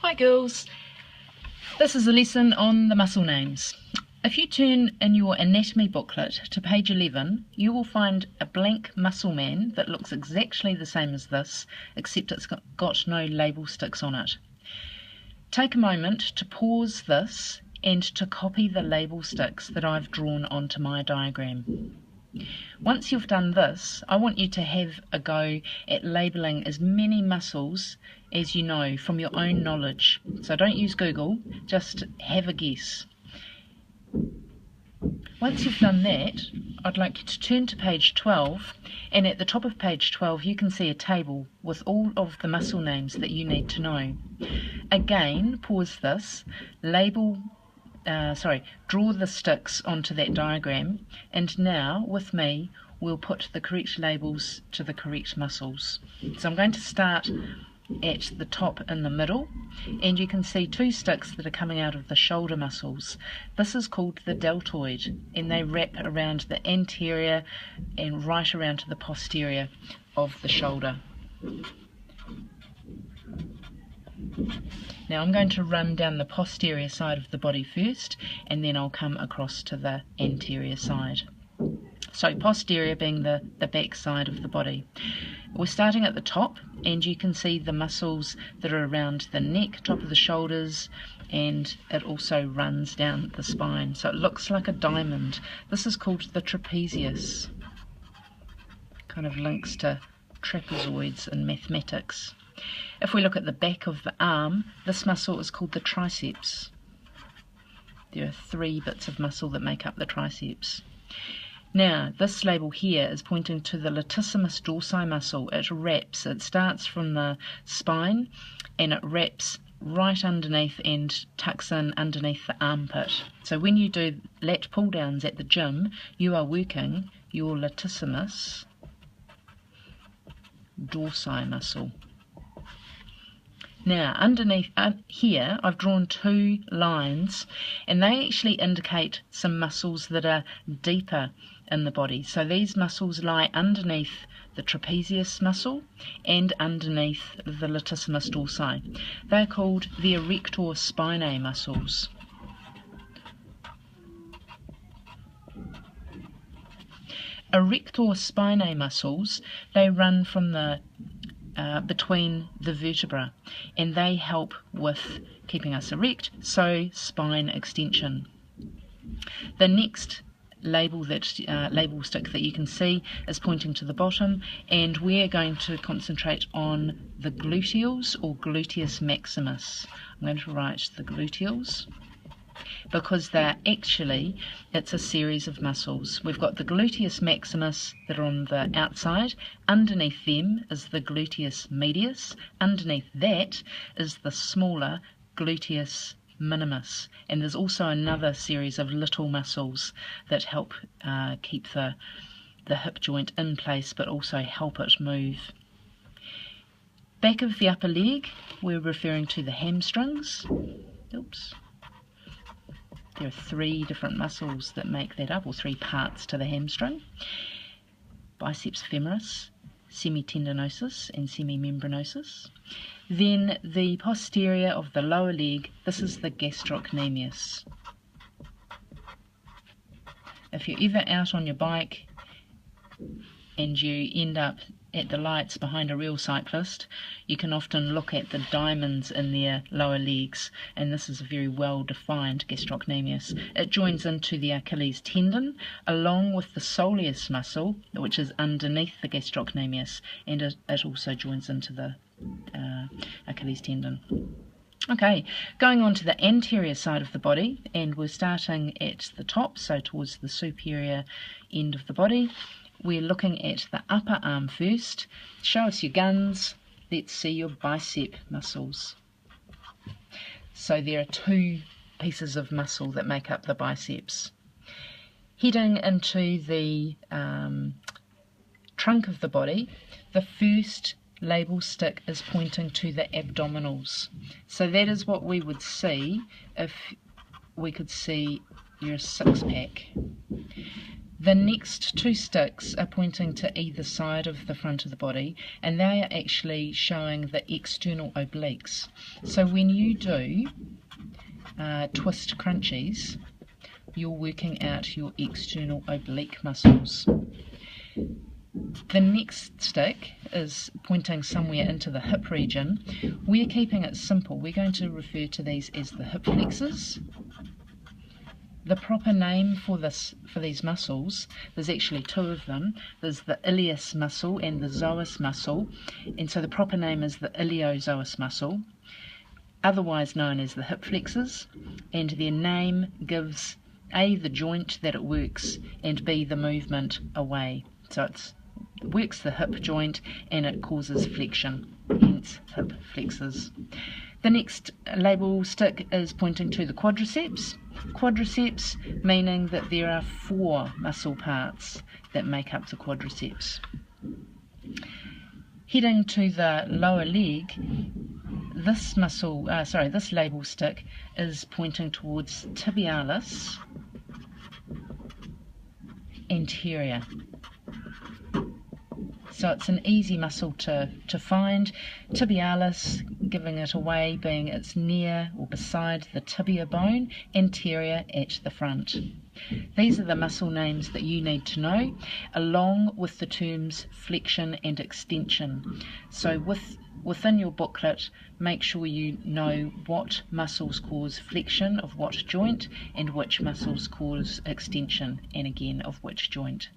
Hi girls, this is a lesson on the muscle names. If you turn in your anatomy booklet to page 11, you will find a blank muscle man that looks exactly the same as this, except it's got no label sticks on it. Take a moment to pause this and to copy the label sticks that I've drawn onto my diagram. Once you've done this, I want you to have a go at labelling as many muscles as you know from your own knowledge. So don't use Google, just have a guess. Once you've done that, I'd like you to turn to page 12, and at the top of page 12 you can see a table with all of the muscle names that you need to know. Again, pause this, draw the sticks onto that diagram, and now with me we'll put the correct labels to the correct muscles. So I'm going to start at the top in the middle, and you can see two sticks that are coming out of the shoulder muscles. This is called the deltoid, and they wrap around the anterior and right around to the posterior of the shoulder. Now I'm going to run down the posterior side of the body first, and then I'll come across to the anterior side. So posterior being the back side of the body. We're starting at the top, and you can see the muscles that are around the neck, top of the shoulders, and it also runs down the spine. So it looks like a diamond. This is called the trapezius. Kind of links to trapezoids in mathematics. If we look at the back of the arm, this muscle is called the triceps. There are three bits of muscle that make up the triceps. Now, this label here is pointing to the latissimus dorsi muscle. It starts from the spine and it wraps right underneath and tucks in underneath the armpit. So when you do lat pull downs at the gym, you are working your latissimus dorsi muscle. Now, underneath here, I've drawn two lines, and they actually indicate some muscles that are deeper in the body. So these muscles lie underneath the trapezius muscle and underneath the latissimus dorsi. They're called the Erector Spinae muscles. Erector Spinae muscles, they run from the between the vertebra, and they help with keeping us erect, so spine extension. The next label stick that you can see is pointing to the bottom, and we're going to concentrate on the gluteals or gluteus maximus. I'm going to write the gluteals because it's a series of muscles. We've got the gluteus maximus that are on the outside. Underneath them is the gluteus medius. Underneath that is the smaller gluteus minimus. And there's also another series of little muscles that help keep the hip joint in place, but also help it move. Back of the upper leg, we're referring to the hamstrings. Oops. There are three different muscles that make that up, or three parts to the hamstring. Biceps femoris, semitendinosus and semimembranosus. Then the posterior of the lower leg, this is the gastrocnemius. If you're ever out on your bike and you end up at the lights behind a real cyclist, you can often look at the diamonds in their lower legs, and this is a very well defined gastrocnemius. It joins into the Achilles tendon along with the soleus muscle, which is underneath the gastrocnemius, and it also joins into the Achilles tendon. Okay, going on to the anterior side of the body, and we're starting at the top, so towards the superior end of the body. We're looking at the upper arm first. Show us your guns. Let's see your bicep muscles. So there are two pieces of muscle that make up the biceps. Heading into the trunk of the body, the first label stick is pointing to the abdominals. So that is what we would see if we could see your six-pack. The next two sticks are pointing to either side of the front of the body, and they are actually showing the external obliques. So when you do twist crunchies, you're working out your external oblique muscles. The next stick is pointing somewhere into the hip region. We're keeping it simple. We're going to refer to these as the hip flexors. The proper name for these muscles, there's actually two of them. There's the ilius muscle and the psoas muscle, and so the proper name is the iliopsoas muscle, otherwise known as the hip flexors, and their name gives A, the joint that it works, and B, the movement away. So it works the hip joint and it causes flexion, hence hip flexors. The next label stick is pointing to the quadriceps. Quadriceps meaning that there are 4 muscle parts that make up the quadriceps. Heading to the lower leg, this label stick is pointing towards tibialis anterior. So it's an easy muscle to find. Tibialis, giving it away, being it's near or beside the tibia bone, anterior at the front. These are the muscle names that you need to know, along with the terms flexion and extension. So within your booklet, make sure you know what muscles cause flexion of what joint and which muscles cause extension, and again of which joint.